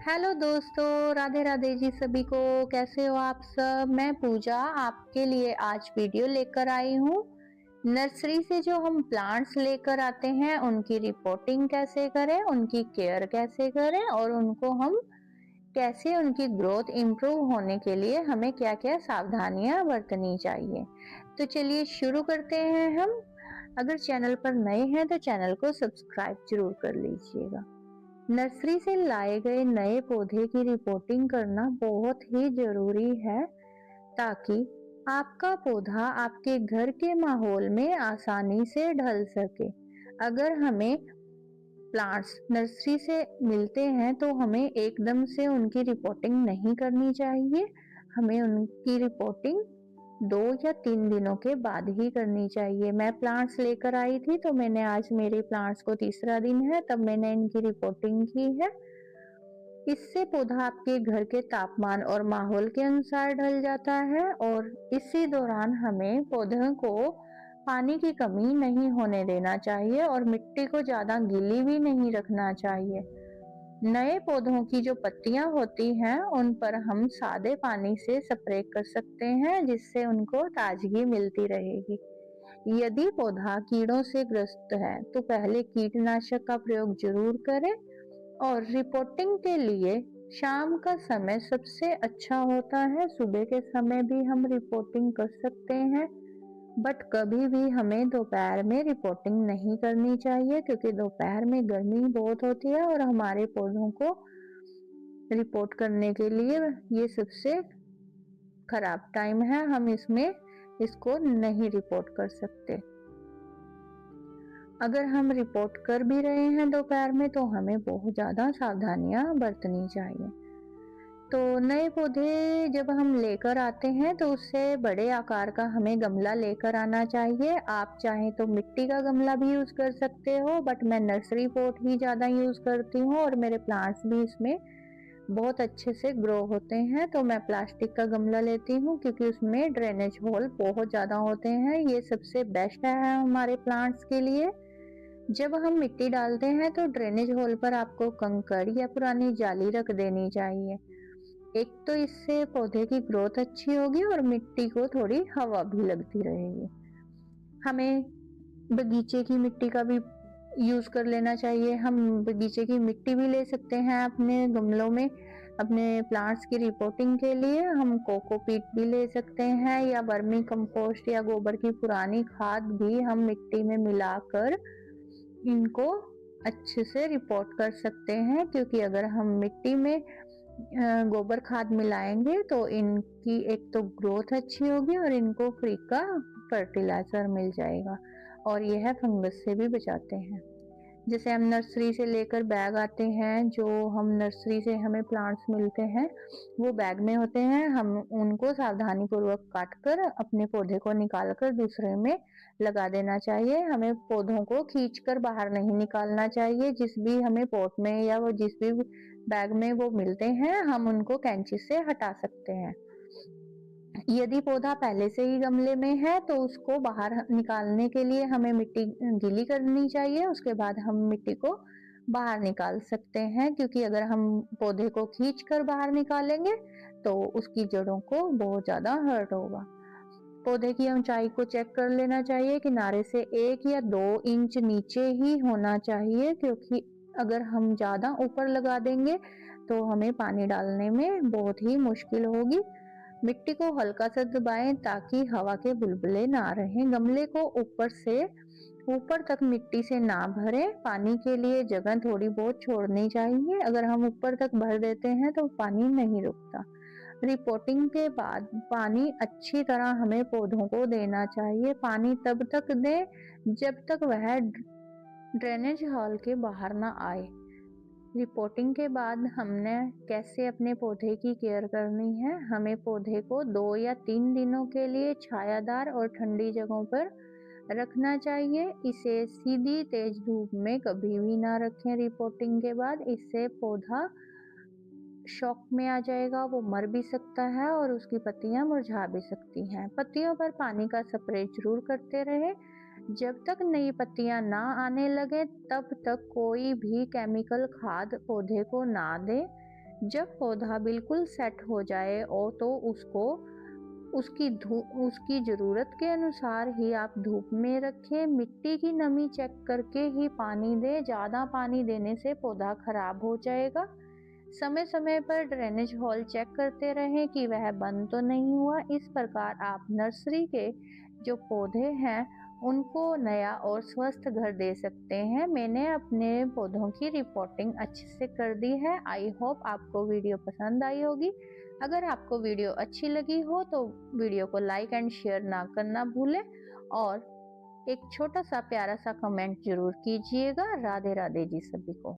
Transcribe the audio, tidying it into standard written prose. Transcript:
Hello दोस्तों, राधे राधे जी सभी को। कैसे हो आप सब। मैं पूजा आपके लिए आज वीडियो लेकर आई हूँ। नर्सरी से जो हम प्लांट्स लेकर आते हैं उनकी रिपोर्टिंग कैसे करें, उनकी केयर कैसे करें और उनको हम कैसे उनकी ग्रोथ इम्प्रूव होने के लिए हमें क्या क्या सावधानियां बरतनी चाहिए। तो चलिए शुरू करते हैं हम। अगर चैनल पर नए हैं तो चैनल को सब्सक्राइब जरूर कर लीजिएगा। नर्सरी से लाए गए नए पौधे की रिपोर्टिंग करना बहुत ही जरूरी है ताकि आपका पौधा आपके घर के माहौल में आसानी से ढल सके। अगर हमें प्लांट्स नर्सरी से मिलते हैं तो हमें एकदम से उनकी रिपोर्टिंग नहीं करनी चाहिए। हमें उनकी रिपोर्टिंग 2 या 3 दिनों के बाद ही करनी चाहिए। मैं प्लांट्स लेकर आई थी तो मैंने आज मेरे प्लांट्स को तीसरा दिन है तब मैंने इनकी रिपोर्टिंग की है। इससे पौधा आपके घर के तापमान और माहौल के अनुसार ढल जाता है और इसी दौरान हमें पौधों को पानी की कमी नहीं होने देना चाहिए और मिट्टी को ज्यादा गीली भी नहीं रखना चाहिए। नए पौधों की जो पत्तियां होती हैं उन पर हम सादे पानी से स्प्रे कर सकते हैं जिससे उनको ताजगी मिलती रहेगी। यदि पौधा कीड़ों से ग्रस्त है तो पहले कीटनाशक का प्रयोग जरूर करें और रिपोर्टिंग के लिए शाम का समय सबसे अच्छा होता है। सुबह के समय भी हम रिपोर्टिंग कर सकते हैं बट कभी भी हमें दोपहर में रिपोर्टिंग नहीं करनी चाहिए क्योंकि दोपहर में गर्मी बहुत होती है और हमारे पौधों को रिपोर्ट करने के लिए ये सबसे खराब टाइम है। हम इसको नहीं रिपोर्ट कर सकते। अगर हम रिपोर्ट कर भी रहे हैं दोपहर में तो हमें बहुत ज्यादा सावधानियां बरतनी चाहिए। तो नए पौधे जब हम लेकर आते हैं तो उससे बड़े आकार का हमें गमला लेकर आना चाहिए। आप चाहें तो मिट्टी का गमला भी यूज कर सकते हो बट मैं नर्सरी पॉट ही ज्यादा यूज करती हूँ और मेरे प्लांट्स भी इसमें बहुत अच्छे से ग्रो होते हैं। तो मैं प्लास्टिक का गमला लेती हूँ क्योंकि उसमें ड्रेनेज होल बहुत ज्यादा होते हैं। ये सबसे बेस्ट है हमारे प्लांट्स के लिए। जब हम मिट्टी डालते हैं तो ड्रेनेज होल पर आपको कंकड़ या पुरानी जाली रख देनी चाहिए। एक तो इससे पौधे की ग्रोथ अच्छी होगी और मिट्टी को थोड़ी हवा भी लगती रहेगी। हमें बगीचे की मिट्टी का भी यूज कर लेना चाहिए। हम बगीचे की मिट्टी भी ले सकते हैं अपने गमलों में। अपने प्लांट्स की रिपोर्टिंग के लिए हम कोकोपीट भी ले सकते हैं या वर्मी कंपोस्ट या गोबर की पुरानी खाद भी हम मिट्टी में मिलाकर इनको अच्छे से रिपोर्ट कर सकते हैं। क्योंकि अगर हम मिट्टी में गोबर खाद मिलाएंगे तो इनकी एक तो ग्रोथ अच्छी होगी और इनको फ्री का फर्टिलाइजर मिल जाएगा और यह फंगस से भी बचाते हैं। जैसे हम नर्सरी से लेकर बैग आते हैं, जो हम नर्सरी से हमें प्लांट्स मिलते हैं वो बैग में होते हैं। हम उनको सावधानी पूर्वक काट कर अपने पौधे को निकाल कर दूसरे में लगा देना चाहिए। हमें पौधों को खींच कर बाहर नहीं निकालना चाहिए। जिस भी हमें पॉट में या वो जिस भी बैग में वो मिलते हैं हम उनको कैंची से हटा सकते हैं। यदि पौधा पहले से ही गमले में है तो उसको बाहर निकालने के लिए हमें मिट्टी गीली करनी चाहिए। उसके बाद हम मिट्टी को बाहर निकाल सकते हैं क्योंकि अगर हम पौधे को खींच कर बाहर निकालेंगे तो उसकी जड़ों को बहुत ज्यादा हर्ट होगा। पौधे की ऊंचाई को चेक कर लेना चाहिए। किनारे से 1 या 2 इंच नीचे ही होना चाहिए क्योंकि अगर हम ज्यादा ऊपर लगा देंगे तो हमें पानी डालने में बहुत ही मुश्किल होगी। मिट्टी को हल्का सा दबाएं ताकि हवा के बुलबुले ना रहें। गमले को ऊपर तक मिट्टी से ना भरें। पानी के लिए जगह थोड़ी बहुत छोड़नी चाहिए। अगर हम ऊपर तक भर देते हैं तो पानी नहीं रुकता। रिपोर्टिंग के बाद पानी अच्छी तरह हमें पौधों को देना चाहिए। पानी तब तक दें जब तक वह ड्रेनेज हॉल के बाहर ना आए। रिपोर्टिंग के बाद हमने कैसे अपने पौधे की केयर करनी है। हमें पौधे को 2 या 3 दिनों के लिए छायादार और ठंडी जगहों पर रखना चाहिए। इसे सीधी तेज धूप में कभी भी ना रखें। रिपोर्टिंग के बाद इससे पौधा शॉक में आ जाएगा, वो मर भी सकता है और उसकी पत्तियां मुरझा भी सकती हैं। पत्तियों पर पानी का स्प्रे जरूर करते रहे। जब तक नई पत्तियां ना आने लगे तब तक कोई भी केमिकल खाद पौधे को ना दें। जब पौधा बिल्कुल सेट हो जाए और तो उसको उसकी ज़रूरत के अनुसार ही आप धूप में रखें। मिट्टी की नमी चेक करके ही पानी दें, ज़्यादा पानी देने से पौधा खराब हो जाएगा। समय समय पर ड्रेनेज होल चेक करते रहें कि वह बंद तो नहीं हुआ। इस प्रकार आप नर्सरी के जो पौधे हैं उनको नया और स्वस्थ घर दे सकते हैं। मैंने अपने पौधों की रिपोर्टिंग अच्छे से कर दी है। आई होप आपको वीडियो पसंद आई होगी। अगर आपको वीडियो अच्छी लगी हो तो वीडियो को लाइक एंड शेयर ना करना भूलें और एक छोटा सा प्यारा सा कमेंट जरूर कीजिएगा। राधे राधे जी सभी को।